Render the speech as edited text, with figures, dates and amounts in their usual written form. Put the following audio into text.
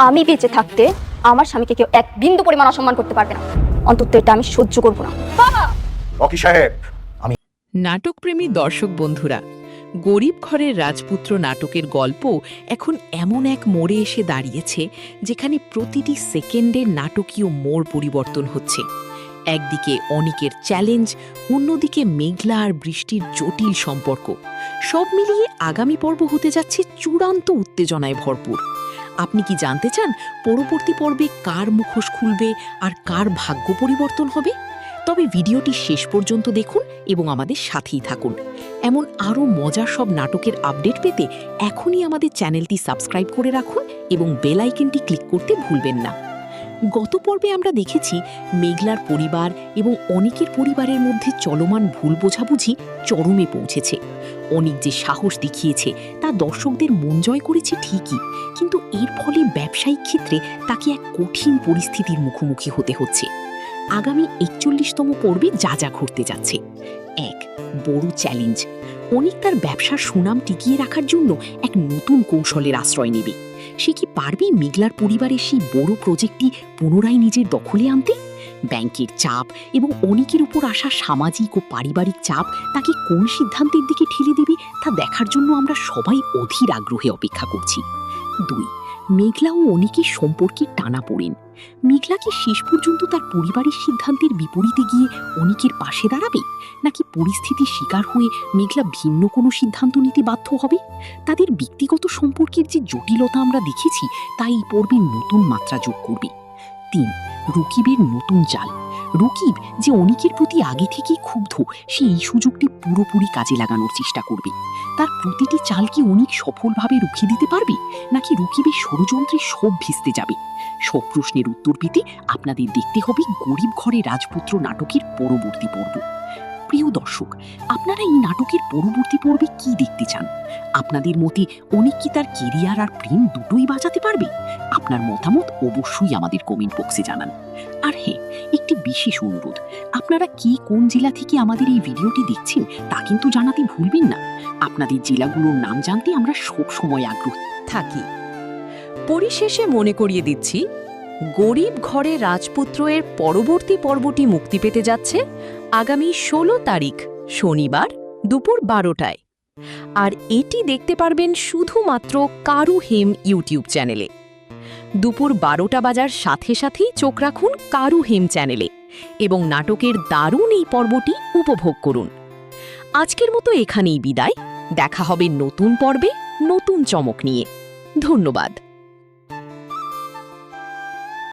আমি বেঁচে থাকতে আমার স্বামীকে কেউ এক বিন্দু পরিমাণ অসম্মান করতে পারবে না। অন্তত এটা আমি সহ্য করব না। রকি সাহেব, নাটকপ্রেমী দর্শক বন্ধুরা, গরিব ঘরের রাজপুত্র নাটকের গল্প এখন এমন এক মোড়ে এসে দাঁড়িয়েছে যেখানে প্রতিটি সেকেন্ডে নাটকীয় মোড় পরিবর্তন হচ্ছে। একদিকে অনিকের চ্যালেঞ্জ, অন্যদিকে মেঘলা আর বৃষ্টির জটিল সম্পর্ক। সব মিলিয়ে আগামী পর্ব হতে যাচ্ছে চূড়ান্ত উত্তেজনায় ভরপুর। আপনি কি জানতে চান পরবর্তী পর্বে কার মুখোশ খুলবে আর কার ভাগ্য পরিবর্তন হবে? তবে ভিডিওটি শেষ পর্যন্ত দেখুন এবং আমাদের সাথেই থাকুন। এমন আরও মজার সব নাটকের আপডেট পেতে এখনই আমাদের চ্যানেলটি সাবস্ক্রাইব করে রাখুন এবং বেল আইকনটি ক্লিক করতে ভুলবেন না। গত পর্বে আমরা দেখেছি মেঘলার পরিবার এবং অনিকের পরিবারের মধ্যে চলমান ভুল বোঝাবুঝি চরমে পৌঁছেছে। অনিক যে সাহস দেখিয়েছে তা দর্শকদের মন জয় করেছে ঠিকই, কিন্তু এর ফলে ব্যবসায়িক ক্ষেত্রে তাকে এক কঠিন পরিস্থিতির মুখোমুখি হতে হচ্ছে। আগামী ৪১তম পর্বে যা যা ঘটতে যাচ্ছে। ১. বড় চ্যালেঞ্জ। অনিক তার ব্যবসার সুনাম টিকিয়ে রাখার জন্য এক নতুন কৌশলের আশ্রয় নেবে। সে কি পারবে মেঘলার পরিবারের সেই বড় প্রজেক্টটি পুনরায় নিজের দখলে আনতে? ব্যাংকের চাপ এবং অনিকের উপর আসা সামাজিক ও পারিবারিক চাপ তাকে কোন সিদ্ধান্তের দিকে ঠেলে দেবে তা দেখার জন্য আমরা সবাই অধীর আগ্রহে অপেক্ষা করছি। ২. মেঘলা ও অনিকের সম্পর্কে টানাপোড়েন। মেঘলা কি শেষ পর্যন্ত তার পরিবারের সিদ্ধান্তের বিপরীতে গিয়ে অনিকের পাশে দাঁড়াবে, নাকি পরিস্থিতির শিকার হয়ে মেঘলা ভিন্ন কোনো সিদ্ধান্ত নিতে বাধ্য হবে? তাদের ব্যক্তিগত সম্পর্কের যে জটিলতা আমরা দেখেছি তা এই পর্বে নতুন মাত্রা যোগ করবে। ৩. রকিবের নতুন চাল। রকিব যে অনিকের প্রতি আগে থেকেই ক্ষুব্ধ, সে এই সুযোগটি পুরোপুরি কাজে লাগানোর চেষ্টা করবে। তার প্রতিটি চাল কি অনিক সফলভাবে রুখে দিতে পারবে, নাকি রকিবের ষড়যন্ত্রে সব ভিস্তে যাবে? সব প্রশ্নের উত্তর পেতে আপনাদের দেখতে হবে গরিব ঘরে রাজপুত্র নাটকের পরবর্তী পর্ব। প্রিয় দর্শক, আপনারা এই নাটকের পরবর্তী পর্বে কি দেখতে চান? আপনাদের মতে অনিক কি তার কেরিয়ার আর প্রেম দুটোই বাঁচাতে পারবে? আপনার মতামত অবশ্যই আমাদের কমেন্ট বক্সে জানান। আর হ্যাঁ, একটি বিশেষ অনুরোধ, আপনারা কে কোন জেলা থেকে আমাদের এই ভিডিওটি দেখছেন তা কিন্তু জানাতে ভুলবেন না। আপনাদের জেলাগুলোর নাম জানতে আমরা সব সময় আগ্রহী থাকি। পরিশেষে মনে করিয়ে দিচ্ছি, গরিব ঘরে রাজপুত্র এর পরবর্তী পর্বটি মুক্তি পেতে যাচ্ছে আগামী ১৬ তারিখ শনিবার দুপুর ১২টায়। আর এটি দেখতে পারবেন শুধুমাত্র কারু হেম ইউটিউব চ্যানেলে। দুপুর ১২টা বাজার সাথে সাথেই চোখ রাখুন কারু হেম চ্যানেলে এবং নাটকের দারুণ এই পর্বটি উপভোগ করুন। আজকের মতো এখানেই বিদায়। দেখা হবে নতুন পর্বে নতুন চমক নিয়ে। ধন্যবাদ।